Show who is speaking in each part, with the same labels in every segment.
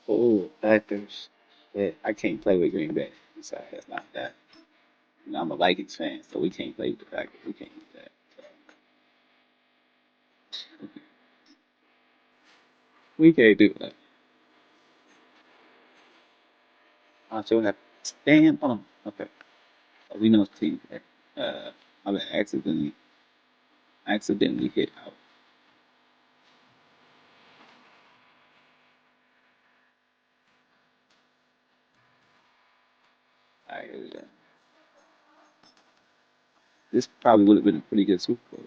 Speaker 1: Oh, Packers. Yeah, I can't play with Green Bay. Sorry, that's not that. You know, I'm a Vikings fan, so we can't play with the Packers. We can't do that. So, we can't do that. So we have damn. Hold on. Okay. We know it's team. Uh, I accidentally hit out. I, this probably would have been a pretty good Super Bowl.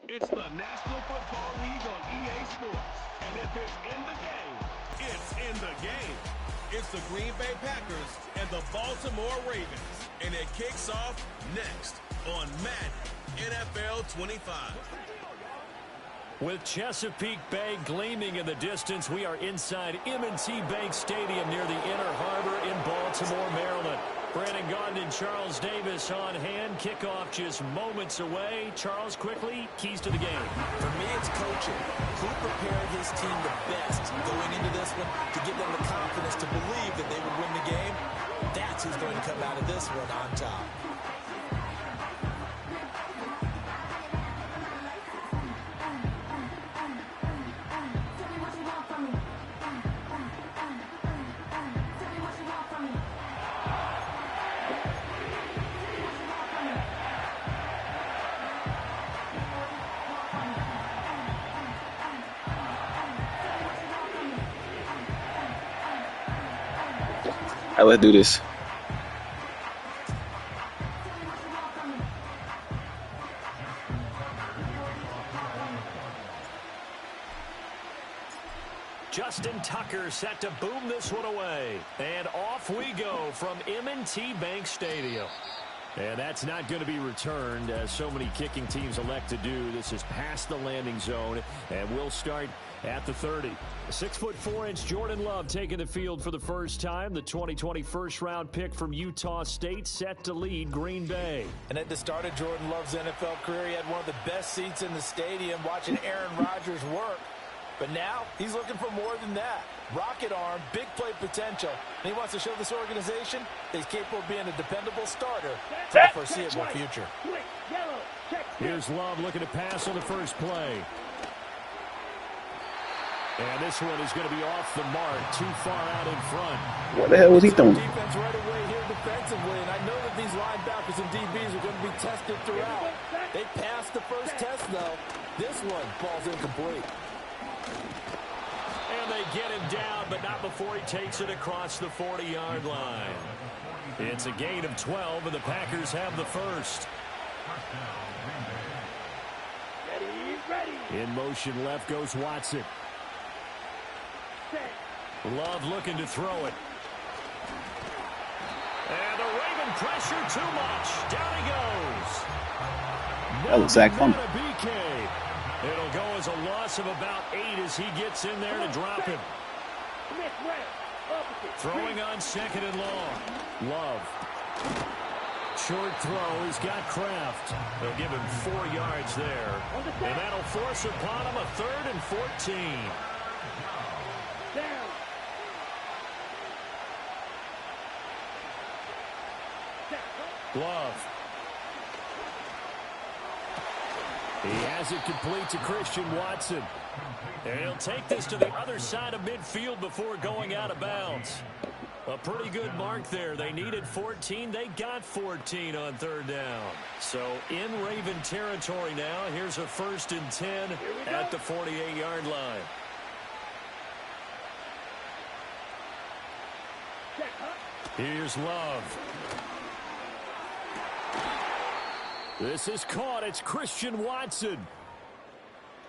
Speaker 2: It's the National Football League on EA Sports. And if it's in the game, it's in the game. It's the Green Bay Packers and the Baltimore Ravens. And it kicks off next on Madden NFL 25.
Speaker 3: With Chesapeake Bay gleaming in the distance, we are inside M&T Bank Stadium near the Inner Harbor in Baltimore, Maryland. Brandon Gaudin and Charles Davis on hand. Kickoff just moments away. Charles, quickly, keys to the game.
Speaker 4: For me, it's coaching. Who prepared his team the best going into this one to give them the confidence to believe that they would win the game? That's who's going to come out of this one on top.
Speaker 1: All right, let's do this.
Speaker 3: Justin Tucker set to boom this one away. And off we go from M&T Bank Stadium. And that's not going to be returned, as so many kicking teams elect to do. This is past the landing zone, and we'll start at the 30. 6'4" Jordan Love taking the field for the first time. The 2020 first-round pick from Utah State set to lead Green Bay.
Speaker 4: And at the start of Jordan Love's NFL career, he had one of the best seats in the stadium watching Aaron Rodgers work. But now he's looking for more than that. Rocket arm, big play potential. And he wants to show this organization that he's capable of being a dependable starter for the foreseeable future.
Speaker 3: Here's Love looking to pass on the first play. And this one is going to be off the mark, too far out in front.
Speaker 1: What the hell was he doing?
Speaker 4: Defense right away here defensively, and I know that these linebackers and DBs are going to be tested throughout. They passed the first test, though. This one falls incomplete.
Speaker 3: And they get him down, but not before he takes it across the 40-yard line. It's a gain of 12, and the Packers have the first. In motion left goes Watson. Love looking to throw it. And the Raven pressure too much. Down he goes.
Speaker 1: That was Zach Funk.
Speaker 3: It'll go as a loss of about 8 as he gets in there to drop him. Throwing on second and long. Love. Short throw. He's got Kraft. They'll give him 4 yards there. And that'll force upon him a 3rd and 14. Love. He has it complete to Christian Watson. And he'll take this to the other side of midfield before going out of bounds. A pretty good mark there. They needed 14. They got 14 on 3rd down. So in Raven territory now. Here's a 1st and 10 at the 48-yard line. Here's Love. This is caught. It's Christian Watson.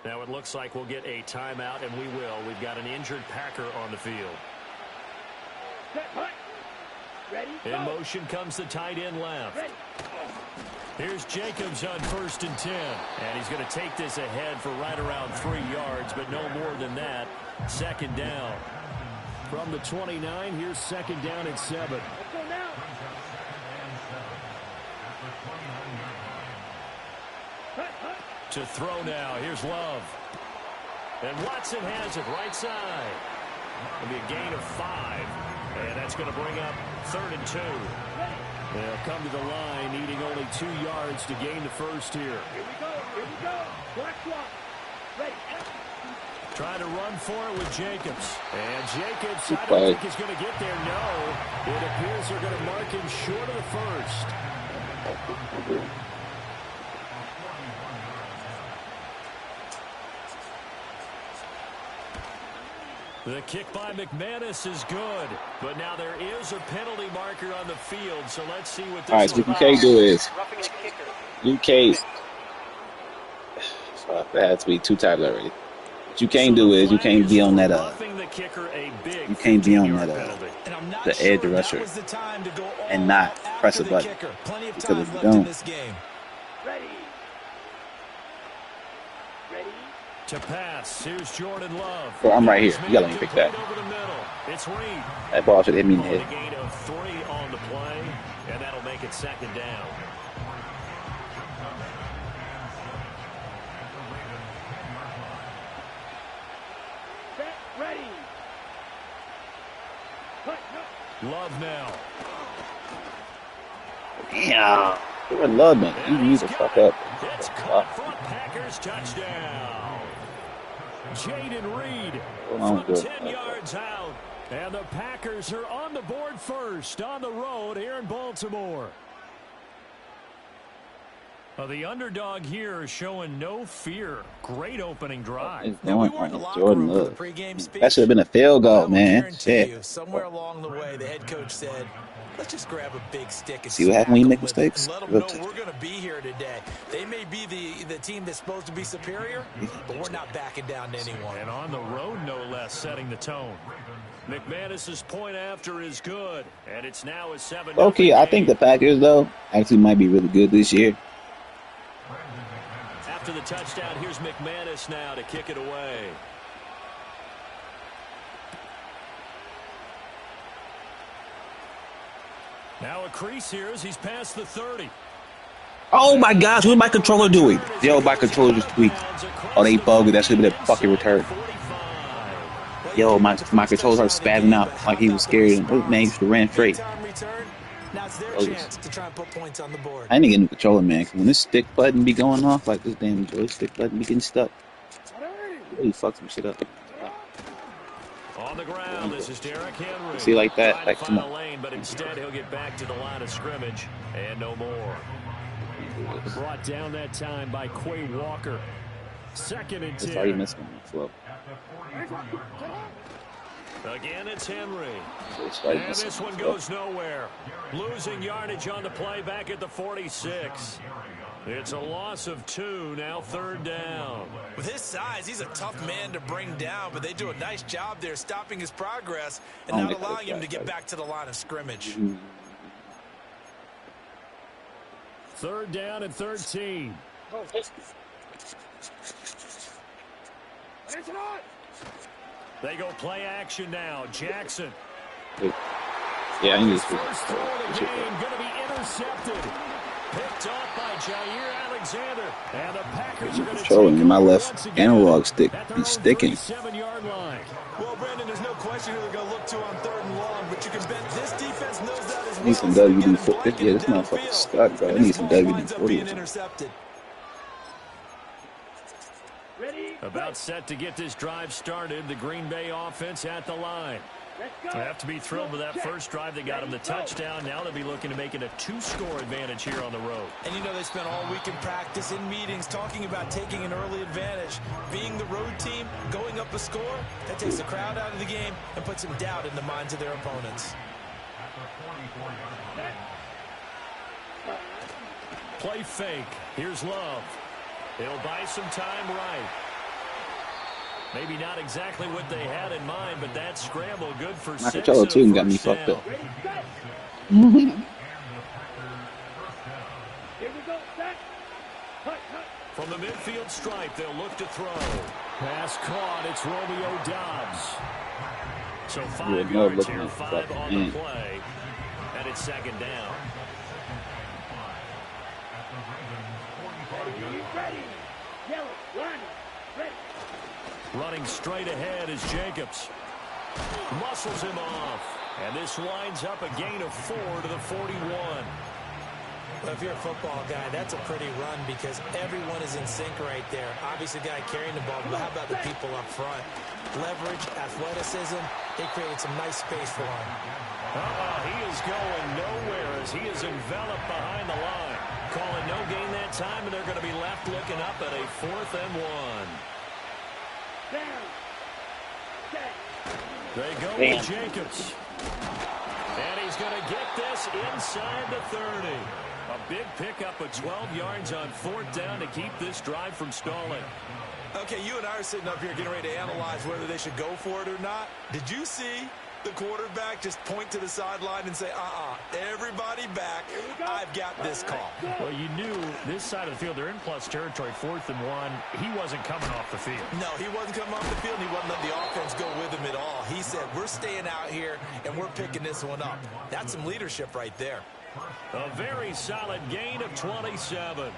Speaker 3: Now it looks like we'll get a timeout, and we will. We've got an injured Packer on the field. In motion comes the tight end left. Here's Jacobs on 1st and 10. And he's going to take this ahead for right around 3 yards, but no more than that. 2nd down. From the 29, here's 2nd down and 7. To throw now. Here's Love. And Watson has it right side. It'll be a gain of 5. And that's going to bring up 3rd and 2. They'll come to the line needing only 2 yards to gain the first here.
Speaker 2: Here we go. Here we go. Black one. Ready.
Speaker 3: Trying to run for it with Jacobs. And Jacobs, I don't think he's going to get there. No. It appears they're going to mark him short of the first. The kick by McManus is good, but now there is a penalty marker on the field, so let's see what this
Speaker 1: All right, so
Speaker 3: is
Speaker 1: what
Speaker 3: about.
Speaker 1: you can't do is you can't. That has to be 2 times already. What you can't do is you can't be on that you can't be on that the edge rusher and not press a button, because if you don't.
Speaker 3: To pass, here's Jordan Love.
Speaker 1: Bro, I'm right here. You gotta let me pick that.
Speaker 3: It's Reed.
Speaker 1: That ball should hit me in the
Speaker 3: A
Speaker 1: head.
Speaker 3: gain of 3 on the play, and that'll make it 2nd down.
Speaker 2: Ready.
Speaker 3: Love now.
Speaker 1: Damn. I love man. You need to fuck up.
Speaker 3: It's caught front Packers touchdown. Jaden Reed from 10 yards out. And the Packers are on the board first on the road here in Baltimore. The underdog here is showing no fear. Great opening drive.
Speaker 1: Now we weren't in the locker room for the pregame speech. That should have been a field goal, man. Shit.
Speaker 4: Somewhere along the way, the head coach said, let's just grab a big stick and
Speaker 1: see what happens when you make mistakes.
Speaker 4: Let them know we're going to be here today. They may be the team that's supposed to be superior, but we're not backing down to anyone.
Speaker 3: And on the road, no less, setting the tone. McManus's point after is good, and it's now a 7-0.
Speaker 1: Okay, I think the Packers, though, actually might be really good this year.
Speaker 3: After the touchdown, here's McManus now to kick it away. Now a crease here as he's past the 30.
Speaker 1: Oh my gosh, what's my controller doing? Yo, my controller just tweaked. Oh, they bugged. That should have been a fucking return. Yo, my controller started spazzing out like he was scared. Man, he should have ran straight.
Speaker 4: Now it's their chance to try and put points on the board.
Speaker 1: I need to get a new controller, man. When this stick button be going off, like this damn joystick button be getting stuck, it really fucks some shit up.
Speaker 3: On the ground, this is Derrick Henry.
Speaker 1: See, like that, like come on.
Speaker 3: Lane, but instead he'll get back to the line of scrimmage and no more. Brought down that time by Quay Walker. 2nd and 10.
Speaker 1: That's why you missed me. Slow.
Speaker 3: Again, it's Henry. And this one goes nowhere. Losing yardage on the play back at the 46. It's a loss of 2, now 3rd down.
Speaker 4: With his size, he's a tough man to bring down, but they do a nice job there stopping his progress and not allowing him to get back to the line of scrimmage.
Speaker 3: 3rd down and 13. They go play action now. Jackson.
Speaker 1: Yeah, I need
Speaker 3: First throw of the game going to be intercepted. Picked off by Jair Alexander. And the Packers are going to
Speaker 1: controlling my left analog stick be sticking.
Speaker 3: 7-yard line.
Speaker 4: Well, Brandon, there's no question who they're going to look to on 3rd and long, but you can bet this defense knows that as well.
Speaker 1: Need some WD-40. Yeah, this motherfucker's stuck, bro. I need some WD-40.
Speaker 3: About set to get this drive started. The Green Bay offense at the line. They have to be thrilled with that first drive. They got them the touchdown. Now they'll be looking to make it a 2-score advantage here on the road.
Speaker 4: And you know they spent all week in practice, in meetings, talking about taking an early advantage. Being the road team, going up a score, that takes the crowd out of the game and puts some doubt in the minds of their opponents.
Speaker 3: Play fake. Here's Love. He'll buy some time right. Maybe not exactly what they had in mind, but that scramble good for 6.
Speaker 1: My controller too got me fucked up.
Speaker 3: From the midfield stripe, they'll look to throw. Pass caught. It's Romeo Doubs. So 5 yards here, 5 on the play, and it's 2nd down. Running straight ahead is Jacobs. Muscles him off. And this winds up a gain of 4 to the 41.
Speaker 4: Well, if you're a football guy, that's a pretty run because everyone is in sync right there. Obviously, the guy carrying the ball, but how about the people up front? Leverage, athleticism, they created some nice space for him.
Speaker 3: He is going nowhere as he is enveloped behind the line. Calling no gain that time, and they're going to be left looking up at a 4th and 1. They go with Jacobs. And he's going to get this inside the 30. A big pickup of 12 yards on 4th down to keep this drive from stalling.
Speaker 4: Okay, you and I are sitting up here getting ready to analyze whether they should go for it or not. Did you see the quarterback just point to the sideline and say, everybody back, I've got this call?
Speaker 5: Well, you knew this side of the field, they're in plus territory, 4th and 1. He wasn't coming off the field.
Speaker 4: No, he wasn't coming off the field. He wasn't letting the offense go with him at all. He said, we're staying out here, and we're picking this one up. That's some leadership right there.
Speaker 3: A very solid gain of 27.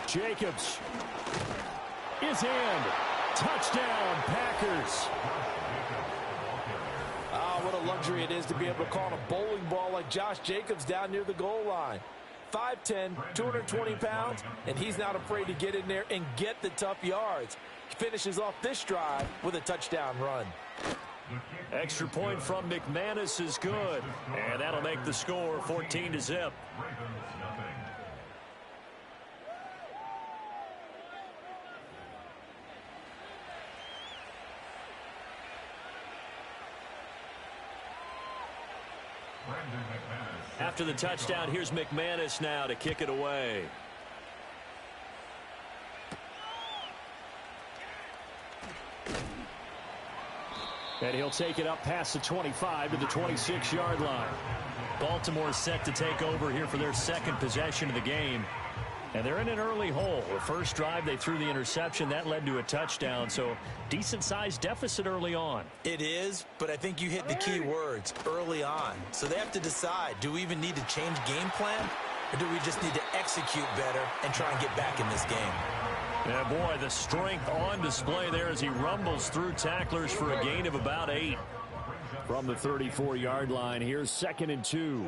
Speaker 3: Jacobs is in. Touchdown, Packers.
Speaker 4: What a luxury it is to be able to call a bowling ball like Josh Jacobs down near the goal line. 5'10", 220 pounds, and he's not afraid to get in there and get the tough yards. He finishes off this drive with a touchdown run.
Speaker 3: Extra point from McManus is good, and that'll make the score 14-0. After the touchdown, here's McManus now to kick it away. And he'll take it up past the 25 to the 26-yard line. Baltimore set to take over here for their second possession of the game. And they're in an early hole. The first drive, they threw the interception. That led to a touchdown. So decent-sized deficit early on.
Speaker 4: It is, but I think you hit the key words, early on. So they have to decide, do we even need to change game plan? Or do we just need to execute better and try and get back in this game?
Speaker 3: Yeah, boy, the strength on display there as he rumbles through tacklers for a gain of about 8. From the 34-yard line, here's 2nd and 2.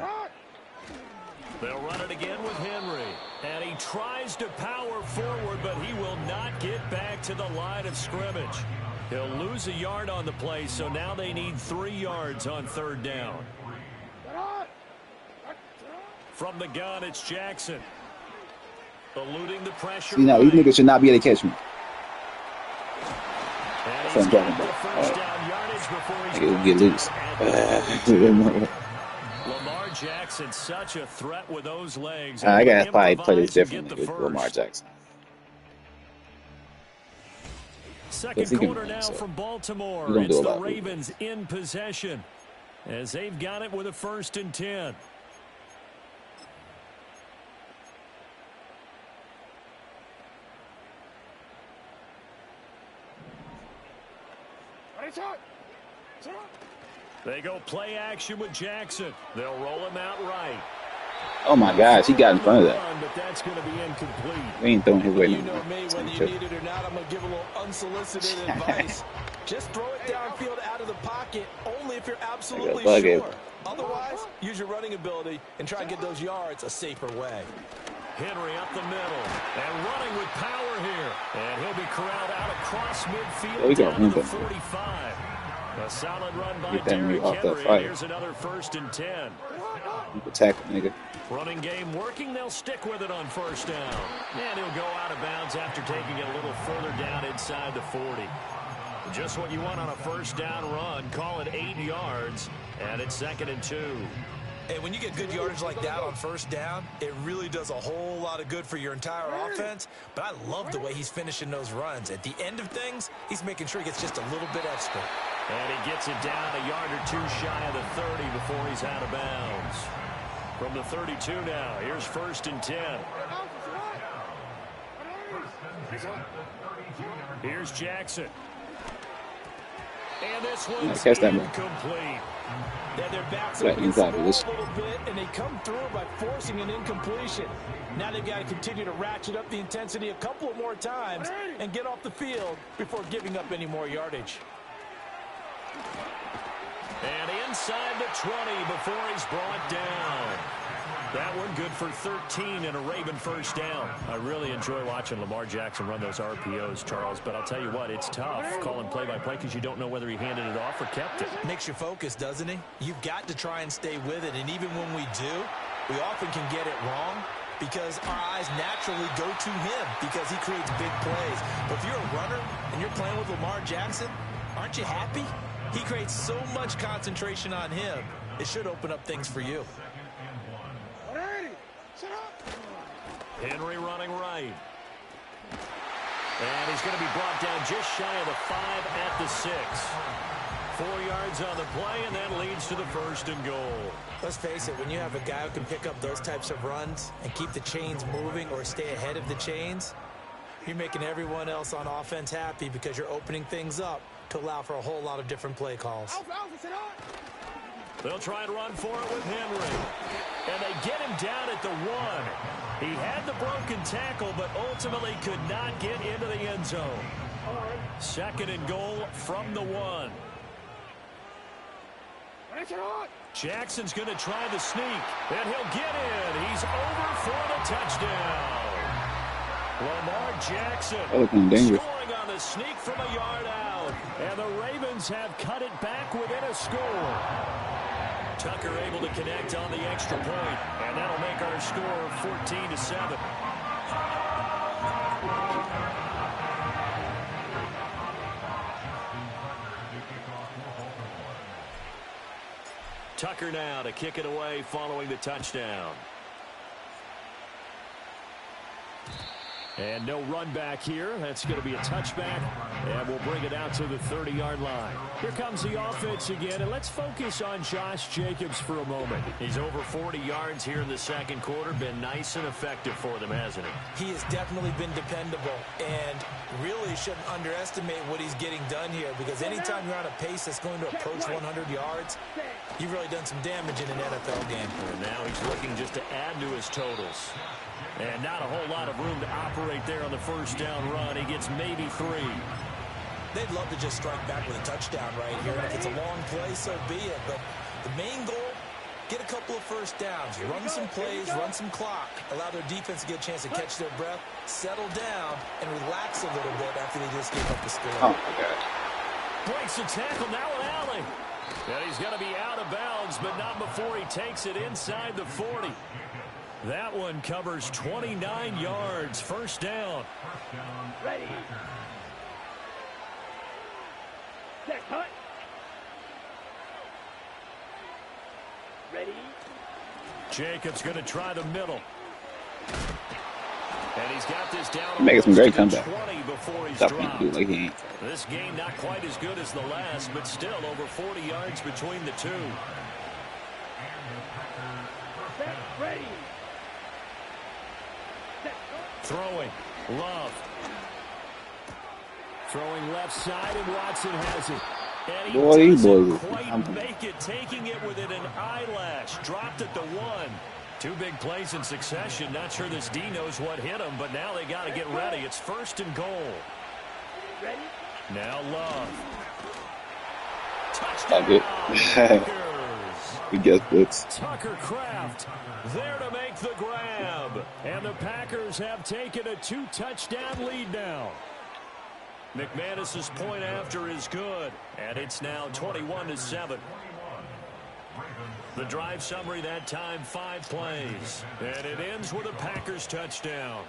Speaker 3: They'll run it again with Henry. And he tries to power forward, but he will not get back to the line of scrimmage. He'll lose a yard on the play, so now they need 3 yards on 3rd down. From the gun, it's Jackson. Eluding the pressure.
Speaker 1: You know, these niggas should not be able to catch me.
Speaker 3: And
Speaker 1: That's what I'm talking about. Niggas get loose.
Speaker 3: Lamar Jackson, such a threat with those legs.
Speaker 1: I gotta probably play this differently with Lamar Jackson.
Speaker 3: Second quarter now from Baltimore. It's the Ravens in possession as they've got it with a 1st and 10. They go play action with Jackson. They'll roll him out right.
Speaker 1: Oh my gosh, he got in front of that.
Speaker 3: But that's going to be incomplete.
Speaker 1: We ain't throwing his way.
Speaker 4: You know me, whether you need it or not, I'm going to give a little unsolicited advice. Just throw it downfield out of the pocket only if you're absolutely sure. Otherwise, use your running ability and try and get those yards a safer way.
Speaker 3: Henry up the middle and running with power here. And he'll be corralled out across midfield down to the 45. A solid run by Derrick Henry, and here's another 1st and 10.
Speaker 1: You can tackle, nigga.
Speaker 3: Running game working, they'll stick with it on 1st down. And he'll go out of bounds after taking it a little further down inside the 40. Just what you want on a 1st down run. Call it 8 yards, and it's 2nd and 2.
Speaker 4: And when you get good yardage like that on 1st down, it really does a whole lot of good for your entire offense. But I love the way he's finishing those runs. At the end of things, he's making sure he gets just a little bit extra.
Speaker 3: And he gets it down a yard or 2 shy of the 30 before he's out of bounds. From the 32 now, here's 1st and 10. Here's Jackson. And this
Speaker 1: Yeah,
Speaker 3: one's
Speaker 1: catch that, man.
Speaker 3: incomplete.
Speaker 4: Yeah, their backs
Speaker 1: Right,
Speaker 4: up against the
Speaker 1: exactly.
Speaker 4: wall a little bit, and they come through by forcing an incompletion. Now they've got to continue to ratchet up the intensity a couple of more times and get off the field before giving up any more yardage.
Speaker 3: And inside the 20 before he's brought down. That one good for 13 and a Raven first down. I really enjoy watching Lamar Jackson run those RPOs, Charles, but I'll tell you what, it's tough calling play-by-play because you don't know whether he handed it off or kept it.
Speaker 4: Makes you focus, doesn't he? You've got to try and stay with it, and even when we do, we often can get it wrong because our eyes naturally go to him because he creates big plays. But if you're a runner and you're playing with Lamar Jackson, aren't you happy? He creates so much concentration on him. It should open up things for you.
Speaker 3: Henry running right. And he's going to be brought down just shy of the 5 at the 6. 4 yards on the play, and that leads to the 1st and goal.
Speaker 4: Let's face it, when you have a guy who can pick up those types of runs and keep the chains moving or stay ahead of the chains, you're making everyone else on offense happy because you're opening things up to allow for a whole lot of different play calls.
Speaker 3: They'll try and run for it with Henry. And they get him down at the 1. He had the broken tackle, but ultimately could not get into the end zone. 2nd and goal from the 1. Jackson's going to try the sneak, and he'll get in. He's over for the touchdown. Lamar Jackson scoring on the sneak from a yard out. And the Ravens have cut it back within a score. Tucker able to connect on the extra point, and that'll make our score 14-7. Tucker now to kick it away following the touchdown. And no run back here. That's going to be a touchback, and we'll bring it out to the 30-yard line. Here comes the offense again, and let's focus on Josh Jacobs for a moment. He's over 40 yards here in the 2nd quarter. Been nice and effective for them, hasn't he?
Speaker 4: He has definitely been dependable, and really shouldn't underestimate what he's getting done here because anytime you're on a pace that's going to approach 100 yards, you've really done some damage in an NFL game.
Speaker 3: And now he's looking just to add to his totals. And not a whole lot of room to operate there on the 1st down run. He gets maybe 3.
Speaker 4: They'd love to just strike back with a touchdown right here. And if it's a long play, so be it. But the main goal, get a couple of 1st downs. Run some plays, run some clock. Allow their defense to get a chance to catch their breath, settle down, and relax a little bit after they just gave up the score.
Speaker 1: Oh, my God.
Speaker 3: Breaks the tackle, now an alley. And he's going to be out of bounds, but not before he takes it inside the 40. That one covers 29 yards. 1st down.
Speaker 6: Ready. Set, cut. Ready.
Speaker 3: Jacobs going to try the middle. And he's got this down.
Speaker 1: He's making some great comeback.
Speaker 3: 20 before he's
Speaker 1: Stop
Speaker 3: dropped.
Speaker 1: like he ain't.
Speaker 3: This game not quite as good as the last, but still over 40 yards between the two.
Speaker 6: Set, ready.
Speaker 3: Throwing. Love. Throwing left side, and Watson has it. And he doesn't quite make it, taking it within an eyelash. Dropped at the 1. 2 big plays in succession. Not sure this D knows what hit him, but now they got to get ready. It's 1st and goal.
Speaker 6: Ready.
Speaker 3: Now Love.
Speaker 1: Stop it. We guess blitz.
Speaker 3: Tucker Kraft there to make the grab. And the Packers have taken a 2-touchdown lead now. McManus's point after is good. And it's now 21-7. The drive summary that time, 5 plays. And it ends with a Packers touchdown.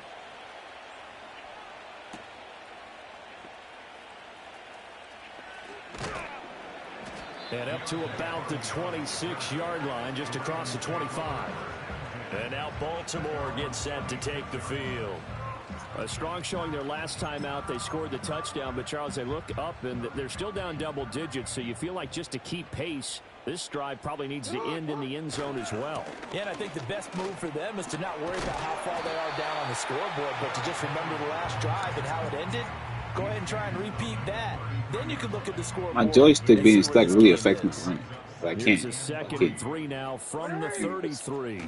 Speaker 3: And up to about the 26-yard line, just across the 25. And now Baltimore gets set to take the field. A strong showing their last time out. They scored the touchdown, but Charles, they look up and they're still down double digits, so you feel like just to keep pace, this drive probably needs to end in the end zone as well.
Speaker 4: Yeah, and I think the best move for them is to not worry about how far they are down on the scoreboard, but to just remember the last drive and how it ended. Go ahead and try and repeat that. Then you can look at the scoreboard.
Speaker 1: My joystick
Speaker 4: and
Speaker 1: being
Speaker 4: see where
Speaker 1: stuck
Speaker 4: this
Speaker 1: really
Speaker 4: game
Speaker 1: affects my
Speaker 4: is.
Speaker 1: running. But I
Speaker 3: Here's
Speaker 1: can't.
Speaker 3: a second
Speaker 1: I
Speaker 3: and 3 now from the 33.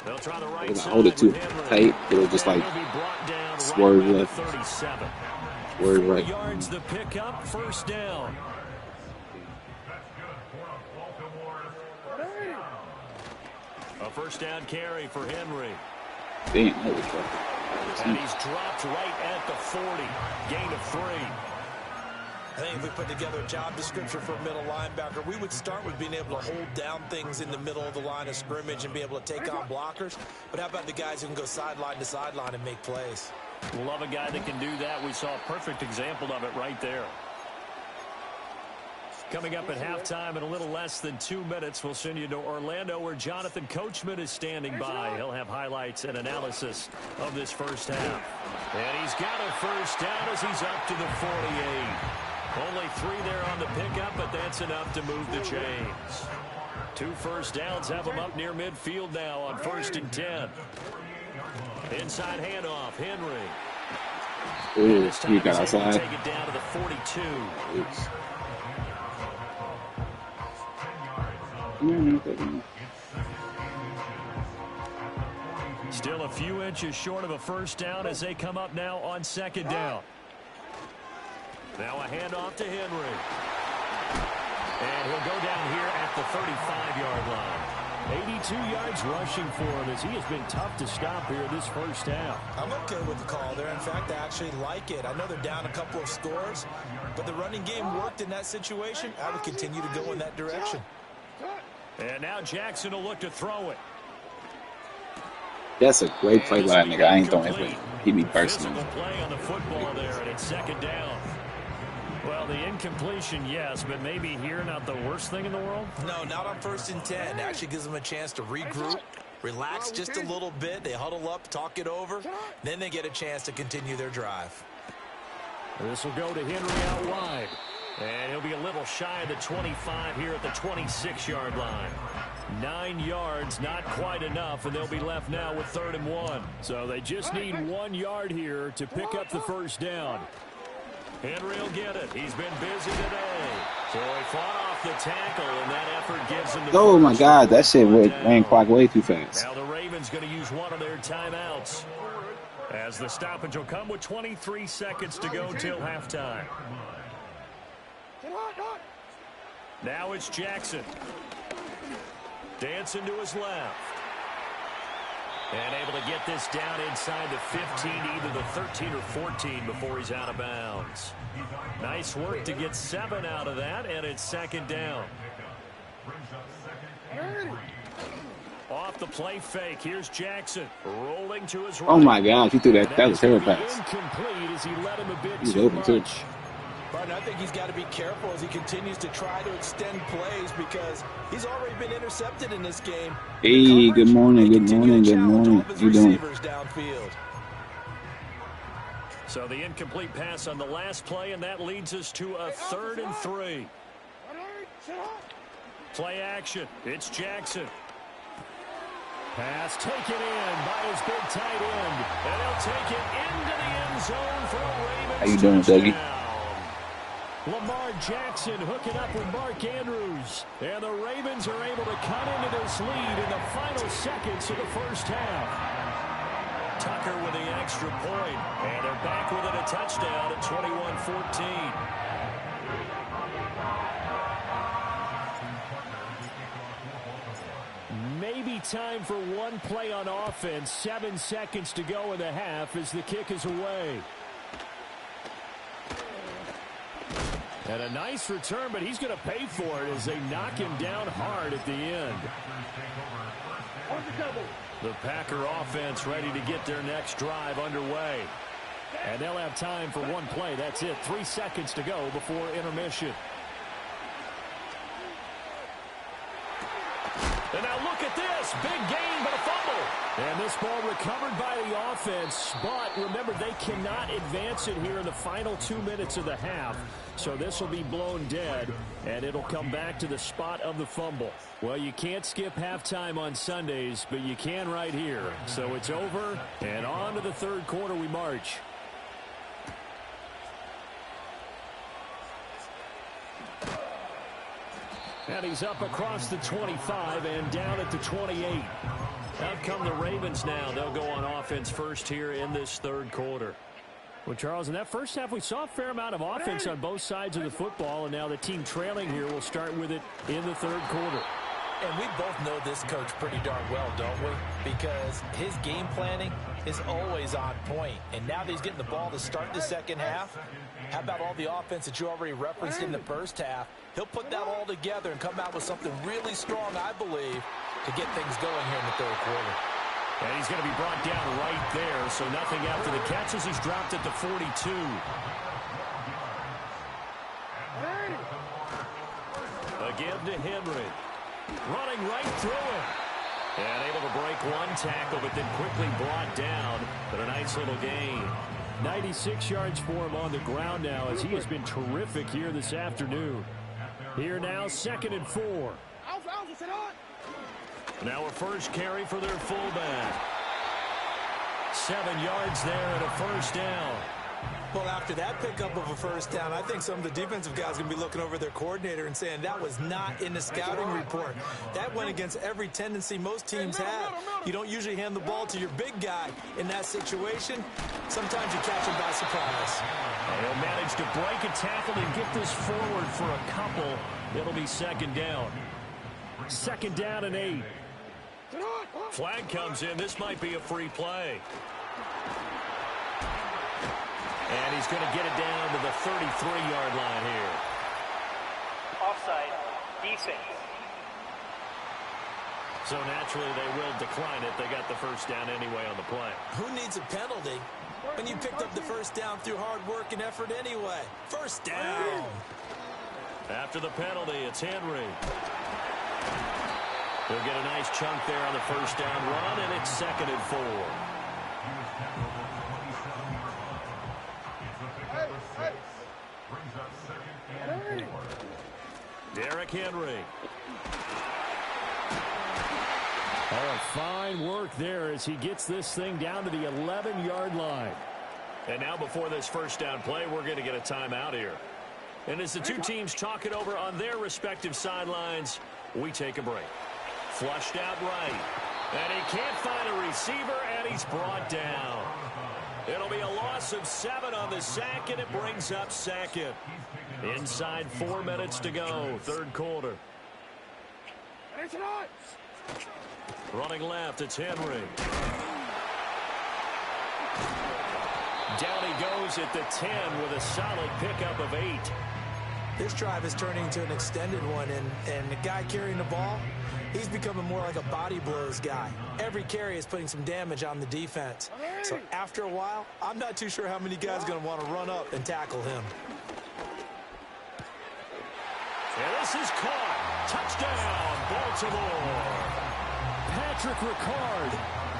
Speaker 3: They'll try the right
Speaker 1: can't. I
Speaker 3: side
Speaker 1: hold it too
Speaker 3: with Henry.
Speaker 1: tight, it'll just
Speaker 3: And
Speaker 1: like
Speaker 3: he'll be brought down
Speaker 1: swerve
Speaker 3: right around the
Speaker 1: left,
Speaker 3: 37.
Speaker 1: swerve
Speaker 3: 4
Speaker 1: right.
Speaker 3: yards the pickup, first down. A first down carry for Henry.
Speaker 1: Damn, that was rough.
Speaker 3: And he's dropped right at the 40. Gain of 3.
Speaker 4: I think if we put together a job description for a middle linebacker, we would start with being able to hold down things in the middle of the line of scrimmage and be able to take on blockers. But how about the guys who can go sideline to sideline and make plays?
Speaker 3: We'll love a guy that can do that. We saw a perfect example of it right there. Coming up at halftime in a little less than 2 minutes, we'll send you to Orlando where Jonathan Coachman is standing by. He'll have highlights and analysis of this first half. And he's got a first down as he's up to the 48. Only 3 there on the pickup, but that's enough to move the chains. 2 first downs have him up near midfield now on 1st and 10. Inside handoff, Henry.
Speaker 1: Ooh, you got outside.
Speaker 3: Take it down to the 42.
Speaker 1: Oops.
Speaker 3: Still a few inches short of a first down as they come up now on 2nd down. Now a handoff to Henry. And he'll go down here at the 35-yard line. 82 yards rushing for him as he has been tough to stop here this first half.
Speaker 4: I'm okay with the call there. In fact, I actually like it. I know they're down a couple of scores, but the running game worked in that situation. I would continue to go in that direction.
Speaker 3: And now Jackson will look to throw it.
Speaker 1: That's a great play by that nigga. I ain't throwing it. He be personal.
Speaker 3: Physical play on the football there, and it's 2nd down. Well, the incompletion, yes, but maybe here not the worst thing in the world?
Speaker 4: No, not on 1st and 10. Actually gives them a chance to regroup, relax just a little bit. They huddle up, talk it over. Then they get a chance to continue their drive.
Speaker 3: This will go to Henry out wide. And he'll be a little shy of the 25 here at the 26-yard line. 9 yards, not quite enough, and they'll be left now with 3rd and 1. So they just need 1 yard here to pick up the first down. Henry will get it. He's been busy today. So he fought off the tackle, and that effort gives him the
Speaker 1: Oh my God, that shit ran clock way too fast.
Speaker 3: Now the Ravens going to use one of their timeouts. As the stoppage will come with 23 seconds to go till halftime. Now it's Jackson. Dancing to his left. And able to get this down inside the 15, either the 13 or 14 before he's out of bounds. Nice work to get 7 out of that, and it's 2nd down. Off the play fake, here's Jackson rolling to his right.
Speaker 1: Oh my gosh, he threw that. That was terrible pass.
Speaker 3: Incomplete as he let him a bit
Speaker 1: He's
Speaker 3: too
Speaker 1: open
Speaker 3: much.
Speaker 1: too.
Speaker 4: But I think he's got to be careful as he continues to try to extend plays because he's already been intercepted in this game.
Speaker 1: Hey, good morning, good morning, good morning. How you doing?
Speaker 4: Downfield.
Speaker 3: So the incomplete pass on the last play, and that leads us to a 3rd and 3. Play action. It's Jackson. Pass taken in by his big tight end. And he'll take it into the end zone for a Ravens
Speaker 1: How you doing, Dougie?
Speaker 3: touchdown. Lamar Jackson hooking up with Mark Andrews. And the Ravens are able to cut into this lead in the final seconds of the first half. Tucker with the extra point. And they're back with it, a touchdown at 21-14. Maybe time for one play on offense. 7 seconds to go in the half as the kick is away. And a nice return, but he's going to pay for it as they knock him down hard at the end. The Packer offense ready to get their next drive underway. And they'll have time for one play. That's it. 3 seconds to go before intermission. And now look at this. Big gain, but a fumble. And this ball recovered by the offense. But remember, they cannot advance it here in the final 2 minutes of the half. So this will be blown dead, and it'll come back to the spot of the fumble. Well, you can't skip halftime on Sundays, but you can right here. So it's over, and on to the 3rd quarter we march. And he's up across the 25 and down at the 28. Out come the Ravens now. They'll go on offense first here in this third quarter. Well, Charles, in that first half, we saw a fair amount of offense on both sides of the football, and now the team trailing here will start with it in the third quarter.
Speaker 4: And we both know this coach pretty darn well, don't we? Because his game planning is always on point. And now that he's getting the ball to start the second half, how about all the offense that you already referenced in the first half? He'll put that all together and come out with something really strong, I believe, to get things going here in the third quarter.
Speaker 3: And he's going to be brought down right there, so nothing after the catches. He's dropped at the 42. Again to Henry. Running right through him. And able to break one tackle, but then quickly brought down. But a nice little gain. 96 yards for him on the ground now, as he has been terrific here this afternoon. Here now, 2nd and 4. Now a first carry for their fullback. 7 yards there and a first down.
Speaker 4: Well, after that pickup of a first down, I think some of the defensive guys are going to be looking over their coordinator and saying that was not in the scouting report. That went against every tendency most teams have. You don't usually hand the ball to your big guy in that situation. Sometimes you catch him by surprise.
Speaker 3: And he'll manage to break a tackle and get this forward for a couple. It'll be 2nd down. 2nd down and 8. Flag comes in. This might be a free play. And he's going to get it down to the 33-yard line here.
Speaker 7: Offside. Defense.
Speaker 3: So naturally they will decline it. They got the first down anyway on the play.
Speaker 4: Who needs a penalty when you picked up the first down through hard work and effort anyway? First down.
Speaker 3: After the penalty, it's Henry. He'll get a nice chunk there on the first down run, and it's 2nd and 4. Derrick Henry. Oh, fine work there as he gets this thing down to the 11-yard line. And now before this first down play, we're going to get a timeout here. And as the two teams talk it over on their respective sidelines, we take a break. Flushed out right. And he can't find a receiver, and he's brought down. It'll be a loss of 7 on the sack, and it brings up 2nd. Inside 4 minutes to go, third quarter. Running left, it's Henry. Down he goes at the 10 with a solid pickup of 8.
Speaker 4: This drive is turning into an extended one, and the guy carrying the ball, he's becoming more like a body blows guy. Every carry is putting some damage on the defense. So after a while, I'm not too sure how many guys are going to want to run up and tackle him.
Speaker 3: And this is caught. Touchdown, Baltimore. Patrick Ricard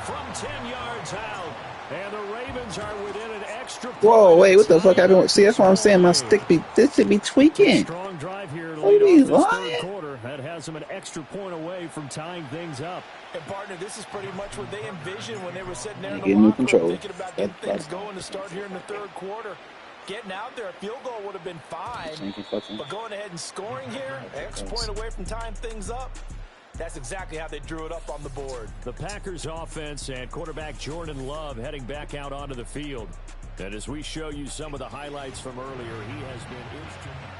Speaker 3: from 10 yards out. And the Ravens are within an extra point.
Speaker 1: Whoa, wait, what the fuck happened? See, that's what I'm saying. This should be tweaking.
Speaker 3: Strong drive here to
Speaker 1: What
Speaker 3: lead
Speaker 1: are
Speaker 3: off this
Speaker 1: you
Speaker 3: third quarter. That has them an extra point away from tying things up.
Speaker 4: And, partner, this is pretty much what they envisioned when they were sitting there in the
Speaker 1: Getting new
Speaker 4: locker room
Speaker 1: control.
Speaker 4: thinking about getting things going to start here in the third quarter. Getting out there, a field goal would have been fine. But going ahead and scoring here, extra point away from tying things up, that's exactly how they drew it up on the board.
Speaker 3: The Packers offense and quarterback Jordan Love heading back out onto the field. And as we show you some of the highlights from earlier, he has been instrumental.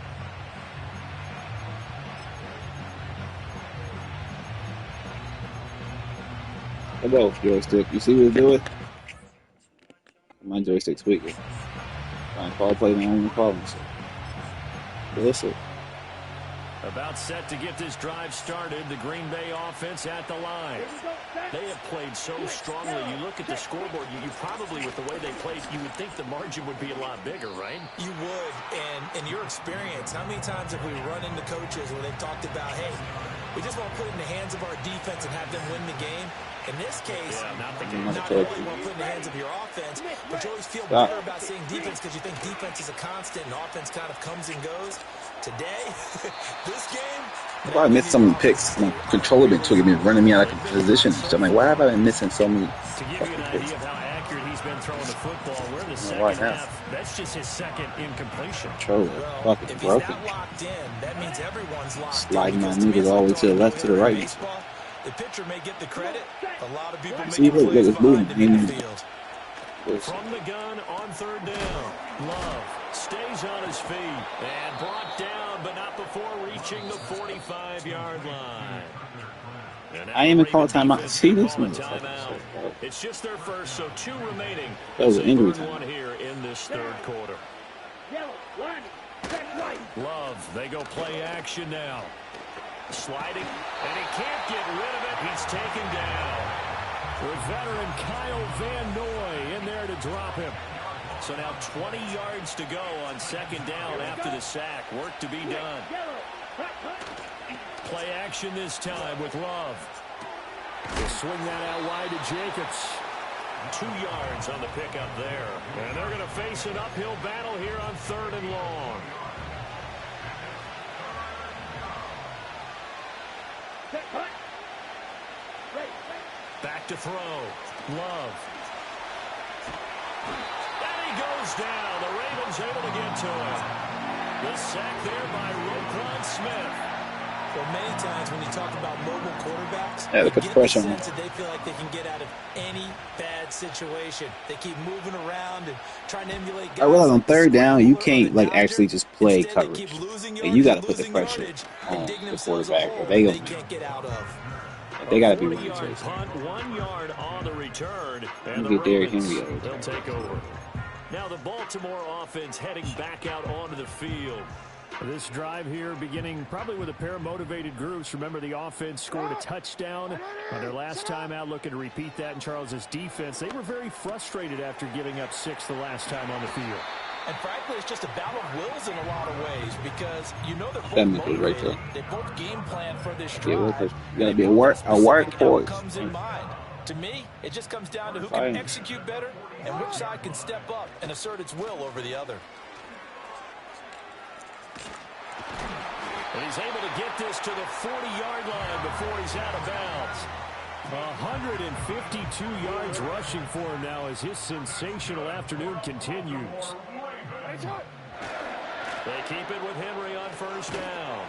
Speaker 1: Hello, joystick. You see what it's doing? My joystick's weak. Trying to call play my own problems. Listen.
Speaker 3: About set to get this drive started. The Green Bay offense at the line. They have played so strongly. You look at the scoreboard, you probably, with the way they played, you would think the margin would be a lot bigger, right?
Speaker 4: You would. And in your experience, how many times have we run into coaches where they've talked about, hey, we just want to put it in the hands of our defense and have them win the game? In this case, not only want to put in the hands of your offense, but you always feel better about seeing defense because you think defense is a constant and offense kind of comes and goes. Today, this game...
Speaker 1: If I missed some picks, my controller been tweaking me, running me out of position. So I'm like, why have I been missing so many
Speaker 3: To give you an idea of how accurate he's been throwing the football. We're in the second half. That's just his second incompletion.
Speaker 1: Controller fucking
Speaker 4: if
Speaker 1: broken.
Speaker 4: he's not locked in, that means everyone's locked
Speaker 1: Sliding
Speaker 4: in.
Speaker 1: my needles all the way to the left, to the right.
Speaker 4: Baseball, the pitcher may get the credit. A lot of people
Speaker 1: See,
Speaker 4: make
Speaker 1: look,
Speaker 4: plays
Speaker 1: it's
Speaker 4: behind
Speaker 1: moving.
Speaker 4: him in the field.
Speaker 3: From the gun on third down. Love stays on his feet and brought down, but not before reaching the 45-yard line.
Speaker 1: I ain't even called timeout. See this one?
Speaker 3: It's just their first, so 2 remaining.
Speaker 1: That was an injury
Speaker 3: one here in this third quarter. Love, they go play action now. Sliding, and he can't get rid of it. He's taken down. With veteran Kyle Van Noy in there to drop him. So now 20 yards to go on second down after the sack. Work to be done. Play action this time with Love. They'll swing that out wide to Jacobs. 2 yards on the pickup there. And they're going to face an uphill battle here on third and long. Back to throw. Love. And he goes down. The Ravens able to get to him. The sack there by Roquan Smith.
Speaker 4: Well, many times when you talk about mobile quarterbacks,
Speaker 1: they put the pressure on
Speaker 4: sense that they feel like they can get out of any bad situation. They keep moving around and trying to emulate guys.
Speaker 1: I realize on third down, you can't like actually just play coverage. Like, you got to put the pressure on the quarterback, or they
Speaker 4: can't get out of.
Speaker 1: They got to be ready to
Speaker 3: punt, 1 yard on the return, and the
Speaker 1: get Derrick
Speaker 3: Ravens,
Speaker 1: Henry over.
Speaker 3: They'll take over. Now the Baltimore offense heading back out onto the field. This drive here beginning probably with a pair of motivated groups. Remember, the offense scored a touchdown on their last time out, looking to repeat that in Charles's defense. They were very frustrated after giving up 6 the last time on the field.
Speaker 4: And frankly, it's just a battle of wills in a lot of ways because you know they're both
Speaker 1: motivated. Right there.
Speaker 4: They both game plan for this
Speaker 1: Yeah,
Speaker 4: drive.
Speaker 1: you got to be a workhorse.
Speaker 4: Comes in mind. To me, it just comes down to who can execute better and which side can step up and assert its will over the other.
Speaker 3: And he's able to get this to the 40-yard line before he's out of bounds. 152 yards rushing for him now as his sensational afternoon continues. They keep it with Henry on first down.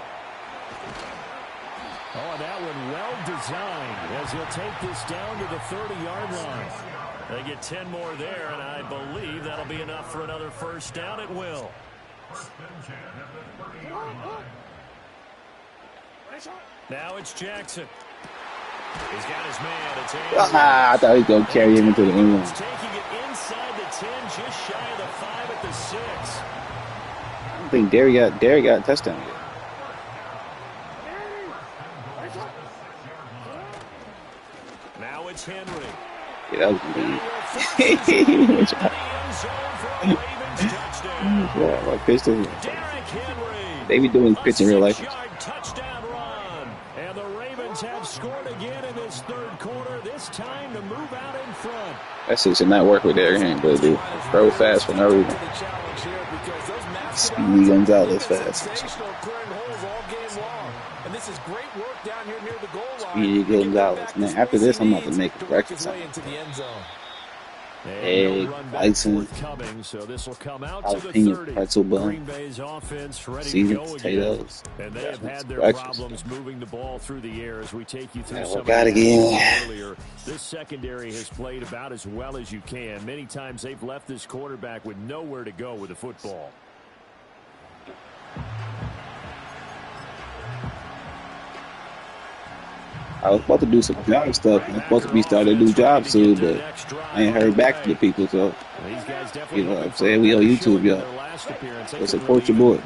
Speaker 3: Oh, and that one well designed as he'll take this down to the 30-yard line. They get 10 more there, and I believe that'll be enough for another first down. It will. Now it's Jackson. He's got his man. It's
Speaker 1: I thought he was going to carry him into the end zone.
Speaker 3: taking it inside the 10, just shy of the 5 at the 6.
Speaker 1: I don't think Derrick got a touchdown yet.
Speaker 3: Now it's Henry.
Speaker 1: Yeah, that was good. Yeah, like pitch to they be doing pitch in real life.
Speaker 3: Touchdown run. And the Ravens have scored again in this third quarter. This time to move out in front.
Speaker 1: That shit should not work with Derrick Henry, but dude, throw fast for no reason. Speedy Gonzalez fast.
Speaker 4: And this is great work down here near the goal line.
Speaker 1: Speedy Gonzalez. Man, after this, I'm about to make breakfast. Egg, bison, jalapeno pretzel bun, seasoned potatoes.
Speaker 3: And they have had their problems moving the ball through the air as we take you through some of
Speaker 1: again.
Speaker 3: earlier. This secondary has played about as well as you can. Many times they've left this quarterback with nowhere to go with the football.
Speaker 1: I was supposed to do some job stuff. I'm supposed to be starting a new job soon, but I ain't heard back from the people, so you know what I'm saying? We on YouTube, y'all. So support your boy.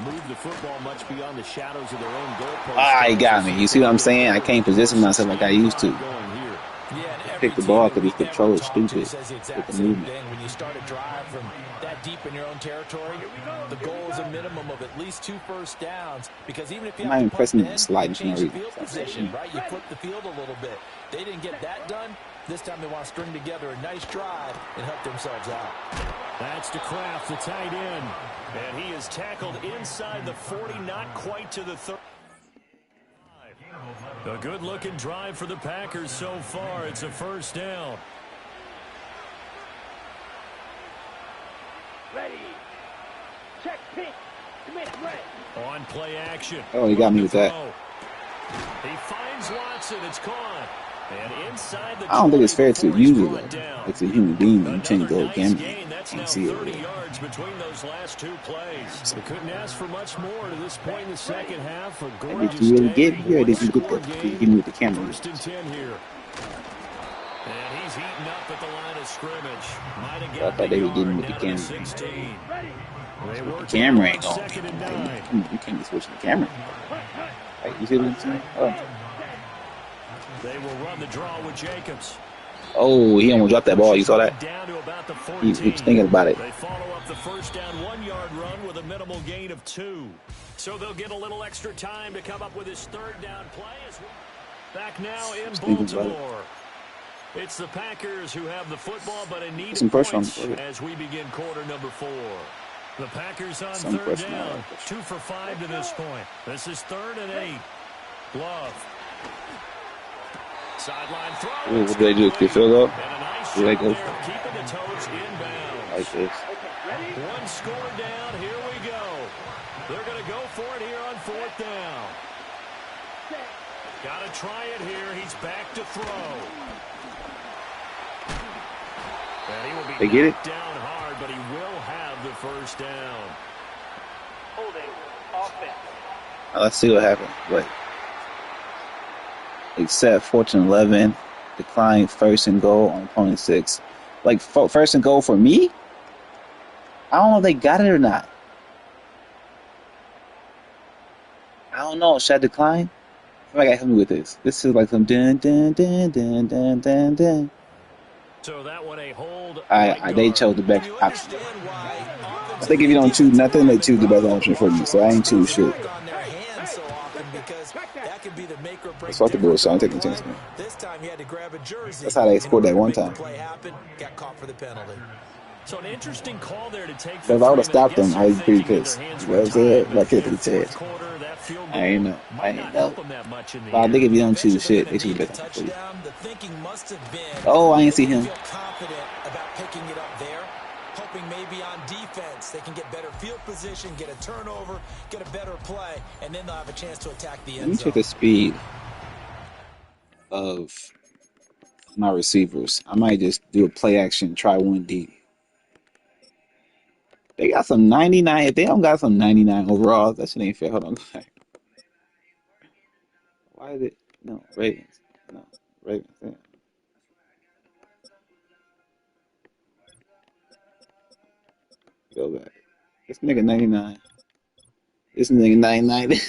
Speaker 1: He got me. You see what I'm saying? I can't position myself like I used to. Pick the ball because his control is stupid with the movement.
Speaker 4: When you start a drive from that deep in your own territory, the goal is a minimum of at least 2 first downs because even if you have to
Speaker 1: pressing
Speaker 4: punt,
Speaker 1: sliding
Speaker 4: change
Speaker 1: for
Speaker 4: the field position, right? You flip the field a little bit. They didn't get that done. This time they want to string together a nice drive and help themselves out.
Speaker 3: That's to Kraft, the tight end. And he is tackled inside the 40, not quite to the 30. A good-looking drive for the Packers so far. It's a first down.
Speaker 6: Check pink. Commit red.
Speaker 3: On play action.
Speaker 1: Oh, he got me with that.
Speaker 3: He finds Watson. It's caught. And inside the
Speaker 1: I don't think it's fair to use it
Speaker 3: brought
Speaker 1: though.
Speaker 3: down.
Speaker 1: It's a human being. You can't
Speaker 3: Another
Speaker 1: go
Speaker 3: nice
Speaker 1: again.
Speaker 3: gain. That's now
Speaker 1: Can't see
Speaker 3: 30
Speaker 1: it.
Speaker 3: yards between those last two plays. They couldn't ask for much more to this point in the second half. A
Speaker 1: Did
Speaker 3: gorgeous
Speaker 1: you really
Speaker 3: day.
Speaker 1: get here? Or did you
Speaker 3: One-score
Speaker 1: get
Speaker 3: game.
Speaker 1: me with the camera?
Speaker 3: First and 10 here. And he's heating up at the line of scrimmage. Might have
Speaker 1: I
Speaker 3: got
Speaker 1: thought
Speaker 3: the
Speaker 1: they were getting
Speaker 3: yard
Speaker 1: with the
Speaker 3: down to
Speaker 1: camera.
Speaker 3: 16. They
Speaker 1: The
Speaker 3: work
Speaker 1: camera
Speaker 3: it
Speaker 1: ain't
Speaker 3: out
Speaker 1: on.
Speaker 3: second and 9.
Speaker 1: You can't be switching the camera. Like, you see what I'm saying?
Speaker 3: They will run the draw with Jacobs.
Speaker 1: Oh, he almost dropped that ball. You saw that?
Speaker 3: Down to about the
Speaker 1: He was
Speaker 3: 14.
Speaker 1: thinking about it.
Speaker 3: They follow up the first down 1-yard run with a minimal gain of 2. So they'll get a little extra time to come up with his third down play. Back now in Baltimore. It's the Packers who have the football, but in need of points as we begin quarter number 4. The Packers on third down. 2 for 5 to this point. This is 3rd and 8. Love. Sideline throw.
Speaker 1: What did they do? Get filled up?
Speaker 3: And a nice
Speaker 1: Did they
Speaker 3: job
Speaker 1: go?
Speaker 3: there of keeping the toes inbounds.
Speaker 1: Like this.
Speaker 3: One score down. Here we go. They're going to go for it here on 4th down. Got to try it here. He's back to throw. And he will be
Speaker 1: They get it?
Speaker 3: knocked down hard, but he will have the first down.
Speaker 7: Holding. Offense.
Speaker 1: Let's see what happened. Wait. Except 14-11. Decline 1st and goal on opponent 6. Like, 1st and goal for me? I don't know if they got it or not. I don't know. Should I decline? Somebody gotta help me with this. This is like some dun dun dun dun dun dun dun.
Speaker 3: So that one a hold.
Speaker 1: They chose the best option. I think if you don't choose nothing, they choose the best option for you. So I ain't choose shit. That's what the bullshit. I'm taking a chance, man.
Speaker 4: This time he had to grab a jersey.
Speaker 1: That's how they scored that one time.
Speaker 4: Play happened, got caught for the penalty.
Speaker 3: So an interesting call there to take.
Speaker 1: If I would have stopped them, I'd be pretty pissed. You know what I'm saying? But I could have put his I ain't know. I ain't know. But I think if you don't choose shit, they choose better for you. Oh, I ain't see him.
Speaker 4: Confident about picking it up there, hoping maybe on defense they can get better field position, get a turnover, get a better play, and then they'll have a chance to attack the end zone.
Speaker 1: Let me check the speed of my receivers. I might just do a play action, try one deep. They got some 99. If they don't got some 99 overall, that shit ain't fair. Hold on. Why is it? No, Ravens. No, Ravens. Yeah. Go back. This nigga 99. This nigga 99.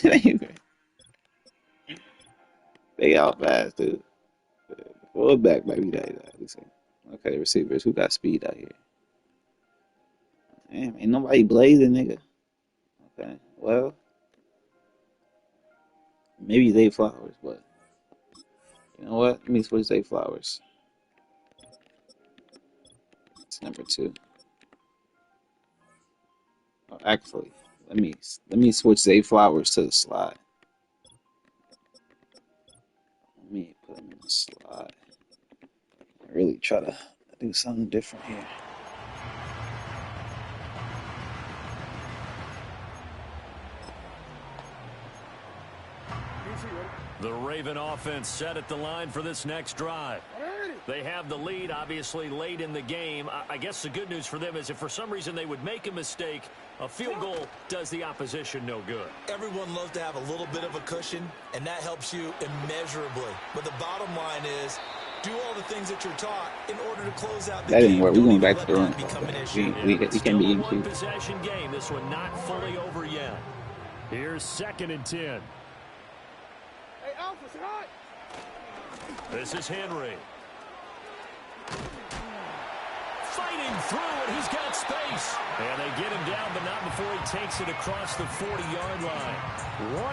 Speaker 1: They out fast, dude. Fullback might be that. Okay, receivers. Who got speed out here? Damn, ain't nobody blazing, nigga. Okay, well, maybe Zay Flowers, but you know what? Let me switch Zay Flowers. It's number 2. Oh, actually, let me switch Zay Flowers to the slide. Let me put him in the slide. Really try to do something different here.
Speaker 3: The Raven offense set at the line for this next drive. They have the lead, obviously, late in the game. I guess the good news for them is if for some reason they would make a mistake, a field goal does the opposition no good.
Speaker 4: Everyone loves to have a little bit of a cushion, and that helps you immeasurably. But the bottom line is, do all the things that you're taught in order to close out the
Speaker 1: that
Speaker 4: game.
Speaker 1: didn't work. We're going back to the run. We can't be in
Speaker 3: one possession game. This one not fully over yet. Here's 2nd and 10.
Speaker 6: Hey, Alpha, say hi.
Speaker 3: This is Henry. Fighting through, and he's got space. And they get him down, but not before he takes it across the 40-yard line.